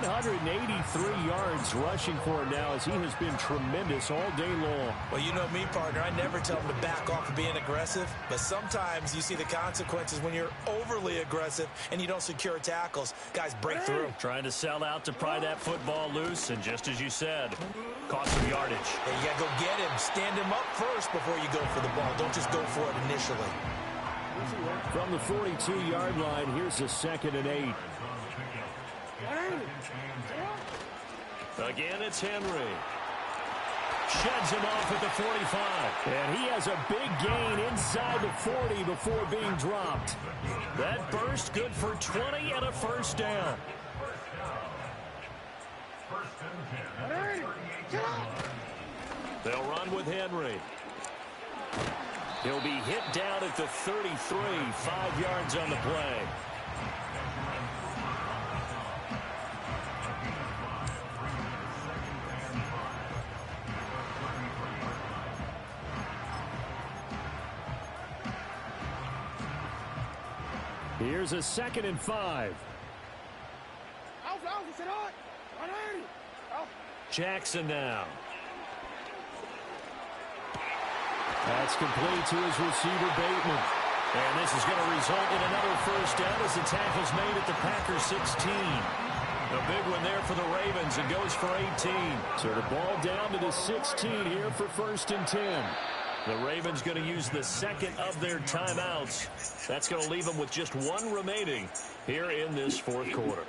Speaker 3: 183 yards rushing for him now as he has been tremendous all day long.
Speaker 4: Well, you know me, partner. I never tell him to back off of being aggressive, but sometimes you see the consequences when you're overly aggressive and you don't secure tackles. Guys break through.
Speaker 3: Trying to sell out to pry that football loose, and just as you said, cost some yardage.
Speaker 4: Yeah, you got to go get him. Stand him up first before you go for the ball. Don't just go for it initially.
Speaker 3: From the 42-yard line, here's a 2nd and 8. Again, it's Henry. Sheds him off at the 45. And he has a big gain inside the 40 before being dropped. That burst good for 20 and a first down. They'll run with Henry. He'll be hit down at the 33, 5 yards on the play. Here's a 2nd and 5. Jackson now. That's complete to his receiver, Bateman. And this is going to result in another first down as the tackle's made at the Packers 16. A big one there for the Ravens. It goes for 18. So the ball down to the 16 here for 1st and 10. The Ravens going to use the 2nd of their timeouts. That's going to leave them with just 1 remaining here in this 4th quarter.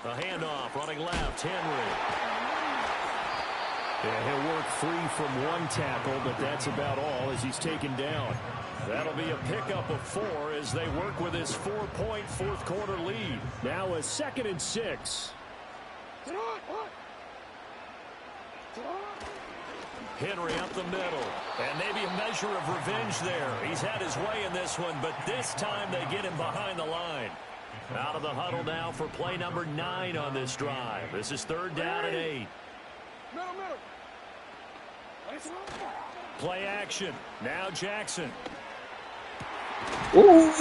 Speaker 3: A handoff, running left, Henry. Yeah, he'll work free from 1 tackle, but that's about all as he's taken down. That'll be a pickup of 4 as they work with his 4-point 4th quarter lead. Now a 2nd and 6. Henry up the middle. And maybe a measure of revenge there. He's had his way in this one, but this time they get him behind the line. Out of the huddle now for play number 9 on this drive. This is 3rd down and 8. Play action. Now Jackson.
Speaker 1: Ooh,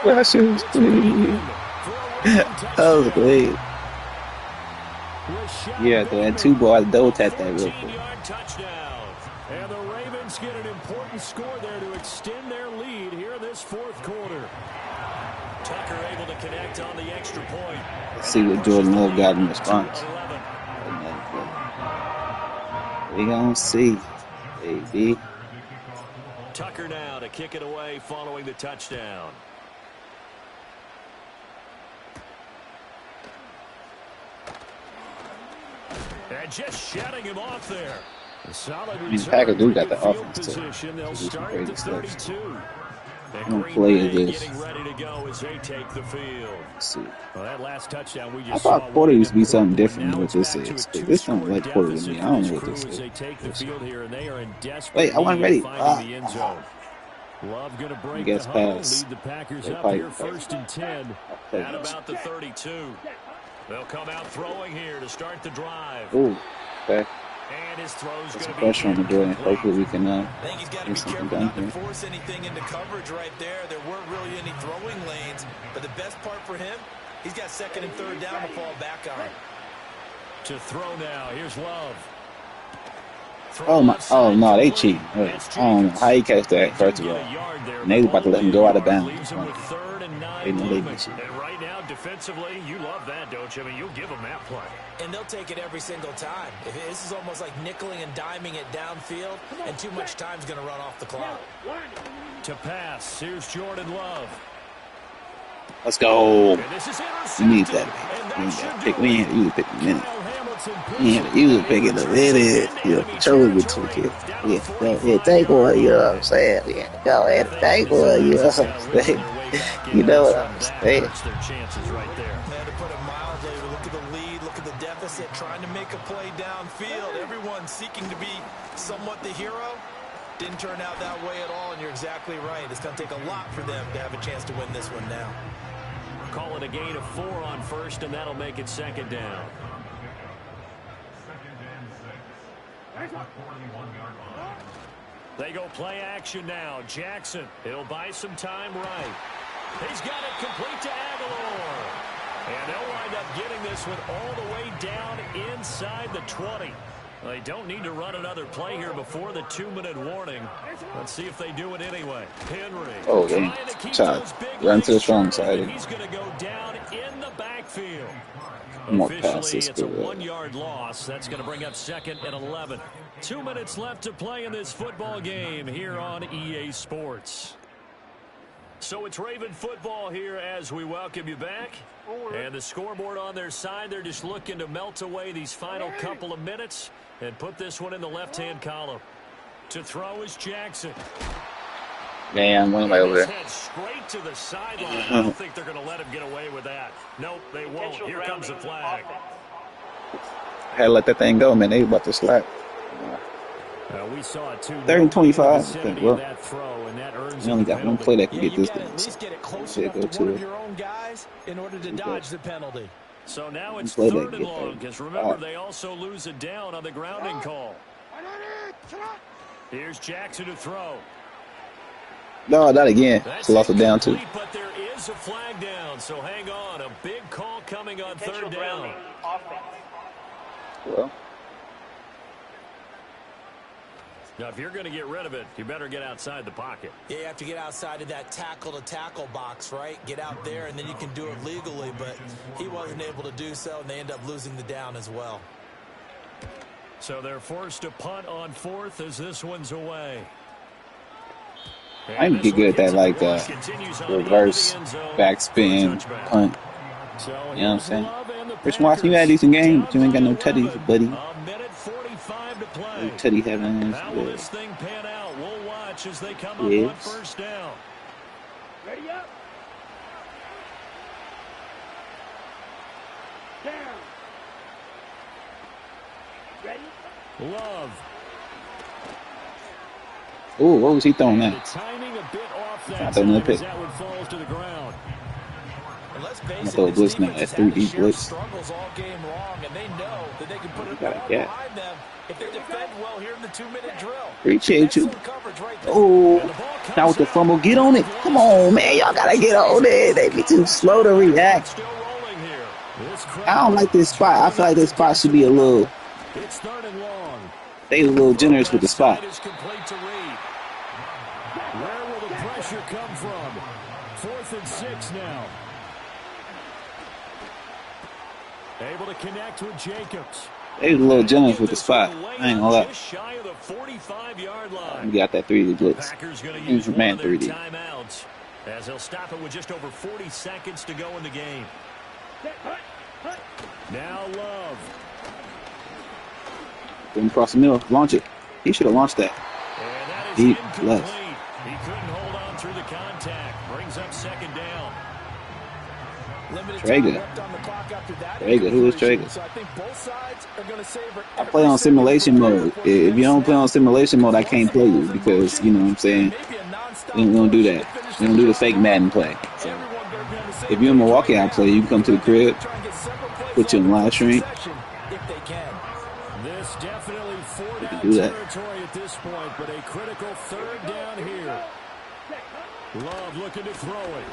Speaker 1: precious, please. That was great. Yeah, that 2 ball, I double tap that real quick.
Speaker 3: Touchdown. And the Ravens get an important score there to extend their lead here in this 4th quarter. Tucker able to connect on the extra point.
Speaker 1: Let's see what Jordan Love got in response. We gonna see, baby.
Speaker 3: Tucker now to kick it away following the touchdown. And just shutting him off there. A solid return.
Speaker 1: Packers do got the offense
Speaker 3: position. They'll start at the 32.
Speaker 1: I'm gonna play this.
Speaker 3: Getting ready to go as they take the field.
Speaker 1: Let's see.
Speaker 3: Well, that last touchdown we just
Speaker 1: I thought
Speaker 3: saw
Speaker 1: Porter used to be something different than what this is. This don't like Porter to me. I don't know what this is.
Speaker 3: They take the field here and they are in desperate
Speaker 1: Wait, I wasn't ready.
Speaker 3: the end zone. Love going to break the huddle, lead the Packers up here 1st and 10 at about the 32. They'll come out throwing here to start the drive.
Speaker 1: Ooh, okay.
Speaker 3: And his throw's
Speaker 1: Put
Speaker 3: going
Speaker 1: some
Speaker 3: to
Speaker 1: pressure on the door, and hopefully we can
Speaker 4: I think he's got to
Speaker 1: do
Speaker 4: be
Speaker 1: something
Speaker 4: careful
Speaker 1: done
Speaker 4: not to
Speaker 1: here.
Speaker 4: force anything into coverage right there. There weren't really any throwing lanes, but the best part for him, he's got 2nd and 3rd down to fall back on.
Speaker 3: To throw now. Here's Love.
Speaker 1: Oh my! Oh no, they cheating. I don't know how you catch that. First of all, and they about to let him go out of bounds. They know they be cheating.
Speaker 3: And right now, defensively, you love that, don't you? I mean, you'll give them that play.
Speaker 4: And they'll take it every single time. This is almost like nickeling and diming it downfield, and too much time's going to run off the clock.
Speaker 3: To pass, here's Jordan Love.
Speaker 1: Let's go.
Speaker 3: And this is
Speaker 1: We need that. We need that pick. We ain't had to use a pick in a minute. We ain't had to use a pick in a minute. You control me too, kid. Yeah, take one. You know what I'm saying? Yeah, go ahead and take one. You know what I'm saying? You know what I'm saying?
Speaker 3: Their chances right there.
Speaker 4: Man, to put it mildly, look at the lead, look at the deficit, trying to make a play downfield. Everyone seeking to be somewhat the hero. Didn't turn out that way at all, and you're exactly right. It's going to take a lot for them to have a chance to win this one now.
Speaker 3: Call it a gain of 4 on 1st, and that'll make it 2nd down. They go play action now. Jackson, he'll buy some time right. He's got it complete to Aguilar. And they'll wind up getting this one all the way down inside the 20. They don't need to run another play here before the 2-minute warning. Let's see if they do it anyway. Henry.
Speaker 1: Oh, damn. Child. Run to the strong side.
Speaker 3: He's going to go down in the backfield.
Speaker 1: More pass
Speaker 3: Officially,
Speaker 1: this
Speaker 3: it's a
Speaker 1: good.
Speaker 3: 1-yard loss. That's going to bring up 2nd and 11. 2 minutes left to play in this football game here on EA Sports. So it's Raven football here as we welcome you back. And the scoreboard on their side, they're just looking to melt away these final couple of minutes and put this one in the left-hand column. To throw is Jackson.
Speaker 1: Man, one way over there.
Speaker 3: Head straight to the sideline. I don't think they're going to let him get away with that. Nope, they won't. Here comes the flag.
Speaker 1: Had to let that thing go, man. They about to slap.
Speaker 3: We saw it too.
Speaker 1: 3rd and 25. Well,
Speaker 3: that throw, and that earns
Speaker 1: we only got one play that can get this thing.
Speaker 4: At least get it close
Speaker 1: Go
Speaker 4: enough to
Speaker 1: to
Speaker 4: one of
Speaker 1: it.
Speaker 4: your own guys in order to dodge the penalty.
Speaker 3: So now it's
Speaker 1: Play
Speaker 3: 3rd
Speaker 1: that
Speaker 3: and
Speaker 1: get
Speaker 3: long,
Speaker 1: there.
Speaker 3: because remember, they also lose it down on the grounding call. Here's Jackson to throw.
Speaker 1: No, not again. So lost it down too.
Speaker 3: But there is a flag down, so hang on. A big call coming on 3rd down.
Speaker 7: Grounding. Offense.
Speaker 1: Well,
Speaker 3: Now, if you're going to get rid of it, you better get outside the pocket.
Speaker 4: Yeah, you have to get outside of that tackle-to-tackle box, right? Get out there, and then you can do it legally, but he wasn't able to do so, and they end up losing the down as well.
Speaker 3: So they're forced to punt on 4th as this one's away.
Speaker 1: I need to get good at that, like, reverse, backspin, punt. You know what I'm saying? Rich Watson, you had a decent game, but you ain't got no tutties, buddy.
Speaker 3: A minute 45 to play.
Speaker 1: No tutty having
Speaker 3: How will this thing pan out? We'll watch as they come up on
Speaker 1: Yes.
Speaker 3: 1st down.
Speaker 6: Ready up. Down. Ready?
Speaker 3: Love.
Speaker 1: Ooh, what was he throwing
Speaker 3: The
Speaker 1: at?
Speaker 3: timing a bit off
Speaker 1: I
Speaker 3: that
Speaker 1: throw another
Speaker 3: time
Speaker 1: pick.
Speaker 3: as that one falls to the ground.
Speaker 4: And let's
Speaker 1: I'm gonna
Speaker 4: face
Speaker 1: throw a
Speaker 4: it,
Speaker 1: blitz
Speaker 4: this
Speaker 1: now.
Speaker 4: defense
Speaker 1: That's
Speaker 4: has had
Speaker 1: 3D
Speaker 4: to share
Speaker 1: blitz.
Speaker 4: struggles all game long, and they know that they can put it
Speaker 1: Got a
Speaker 4: all
Speaker 1: gap.
Speaker 4: behind them if they defend well here in the 2-minute drill.
Speaker 1: Appreciate you.
Speaker 4: Excellent coverage right there.
Speaker 1: Oh, now with the fumble, get on it. Come on, man. Y'all gotta get on it. They be too slow to react.
Speaker 3: Still rolling here. This
Speaker 1: I don't like this spot. I feel like this spot should be a little,
Speaker 3: It's 3rd and long.
Speaker 1: they a little generous with the spot.
Speaker 3: Is complete to Reed. Where will the pressure come from? 4th and 6 now. Able to connect with Jacobs.
Speaker 1: They was a little generous with the spot. I ain't gonna lie.
Speaker 3: Just shy of the 45-yard line.
Speaker 1: We got that 3D blitz.
Speaker 3: Packers going to
Speaker 1: Use
Speaker 3: use
Speaker 1: man
Speaker 3: one of their
Speaker 1: 3D.
Speaker 3: timeouts as they'll stop it with just over 40 seconds to go in the game. Now Love.
Speaker 1: Then across the middle, launch it. He should have launched that.
Speaker 3: And that is
Speaker 1: Deep
Speaker 3: incomplete.
Speaker 1: left.
Speaker 3: He couldn't hold on through the contact. Brings up 2nd down.
Speaker 4: Limited
Speaker 1: Traeger.
Speaker 4: time left on the clock after that
Speaker 1: Traeger, who is
Speaker 4: incompletion.
Speaker 1: Traeger?
Speaker 4: So I think both sides are going to savor
Speaker 1: I play on simulation mode. If you don't play on simulation mode, I can't play you because, you know what I'm saying, we don't do that. We don't do the fake Madden play. So if you're in Milwaukee, I play. You can come to the crib, put you in live stream.
Speaker 3: This definitely 4-down
Speaker 1: do that.
Speaker 3: territory at this point, but a critical 3rd down here. Love looking to throw it.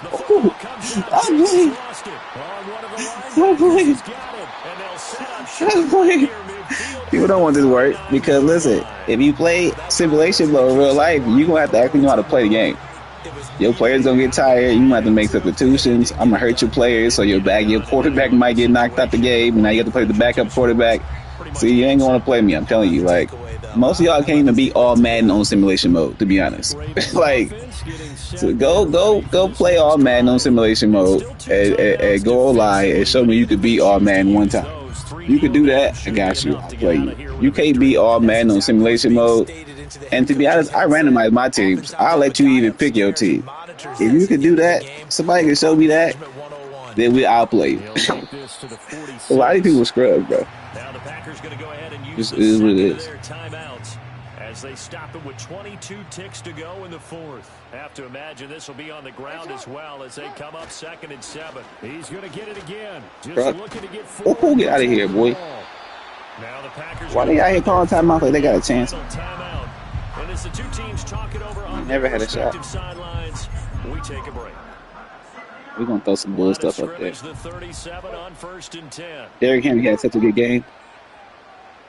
Speaker 3: The football comes out.
Speaker 1: I'm playing.
Speaker 3: Lost it. On one of the
Speaker 1: I'm playing.
Speaker 3: linebackers. He's got it. And they'll set up shop
Speaker 1: I'm playing.
Speaker 3: here midfield.
Speaker 1: People don't want this to work because, listen, if you play simulation mode in real life, you're going to have to actually know how to play the game. Your players going to get tired. You might have to make substitutions. I'm going to hurt your players, so your quarterback might get knocked out the game, and now you have to play the backup quarterback. See, you ain't going to play me. I'm telling you, like, most of y'all can't even beat all Madden on simulation mode, to be honest. Like, so go play all Madden on simulation mode and go online and show me you could beat all Madden one time. You could do that, I got you. I'll play you. You can't beat all Madden on simulation mode. And to be honest, I randomize my teams. I'll let you even pick your team. If you can do that, somebody can show me that, then I'll play you. A lot of people scrub, bro.
Speaker 3: Now the Packers going to go ahead and
Speaker 1: This
Speaker 3: use the
Speaker 1: is what it
Speaker 3: second of
Speaker 1: is.
Speaker 3: their timeouts as they stop it with 22 ticks to go in the 4th. Have to imagine this will be on the ground as well as they come up 2nd and 7. He's going to get it again. Just
Speaker 1: Bro.
Speaker 3: looking to get
Speaker 1: Oh,
Speaker 3: forward.
Speaker 1: get out of here, boy.
Speaker 3: Now the Packers
Speaker 1: Why they out here calling timeout like they got a chance?
Speaker 3: timeout. And as the two teams talk it over on
Speaker 1: Never
Speaker 3: their
Speaker 1: had a shot.
Speaker 3: respective sidelines, we take a break.
Speaker 1: We're gonna throw some bull stuff up there.
Speaker 3: The 37 on 1st and 10.
Speaker 1: Derrick Henry had such a good game.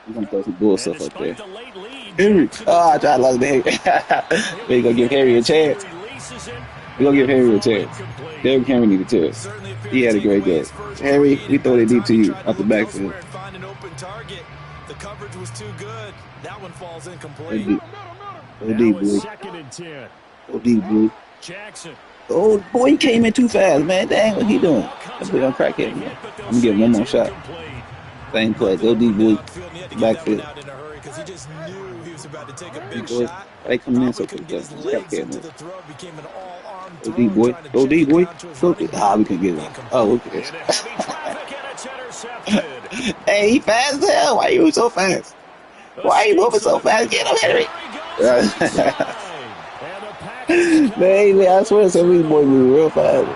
Speaker 1: We're gonna throw some bull stuff up there. Henry. Oh, I tried to lose the Henry. We're gonna give Harry a chance. We're gonna give Harry a chance. Derrick Henry need a chance. He had a great game. Harry, we throw it deep to you out the backfield.
Speaker 4: The coverage was too good. That one falls incomplete.
Speaker 1: Go deep, boy.
Speaker 3: 2nd and 10.
Speaker 1: Go deep, boy.
Speaker 3: Jackson.
Speaker 1: Oh, boy, he came in too fast, man. Dang, what he doing? That boy on crackhead, man. I'm gonna give him one more shot. Same play. Go deep, boy. Backfield. Big boy. They coming in so quick. Crackhead, man. Go deep, boy. Go deep, boy. Go deep. Ah, we couldn't get it. Oh, look at this. Hey, he fast as hell. Why you so fast? Why are you moving so fast? Get him, Henry. Man, I swear some of these boys move real fast.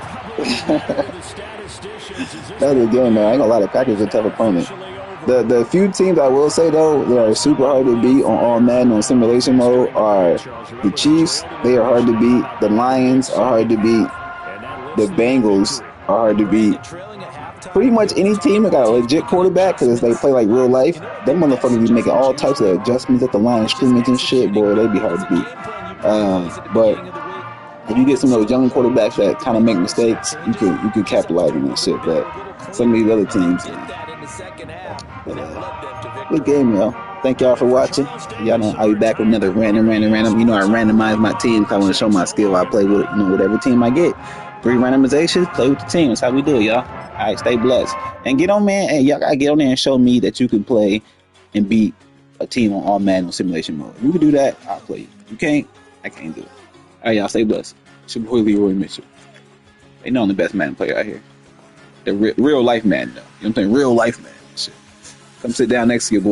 Speaker 1: That is game, man. I ain't gonna lie, the Packers are a tough opponent. The few teams I will say, though, that are super hard to beat on all Madden on simulation mode are the Chiefs. They are hard to beat. The Lions are hard to beat. The Bengals are hard to beat. Pretty much any team that got a legit quarterback, because they play like real life, them motherfuckers be making all types of adjustments at the line of scrimmage and shit, boy, they be hard to beat. But if you get some of those young quarterbacks that kind of make mistakes, you could capitalize on that shit. But some of these other teams, good game, y'all. Thank y'all for watching. Y'all know I'll be back with another random. You know, I randomize my team because I want to show my skill. I play with, whatever team I get. 3 randomizations, play with the team. That's how we do it, y'all. All right, stay blessed. And get on, man. Hey, y'all got to get on there and show me that you can play and beat a team on all Madden on simulation mode. If you can do that, I'll play you. You can't, I can't do it. All right, y'all, stay blessed. It's your boy Leroy Mitchell. They know I'm the best Madden player out here. The real life Madden, though. You know what I'm saying? Real life Madden. Shit. Come sit down next to your boy.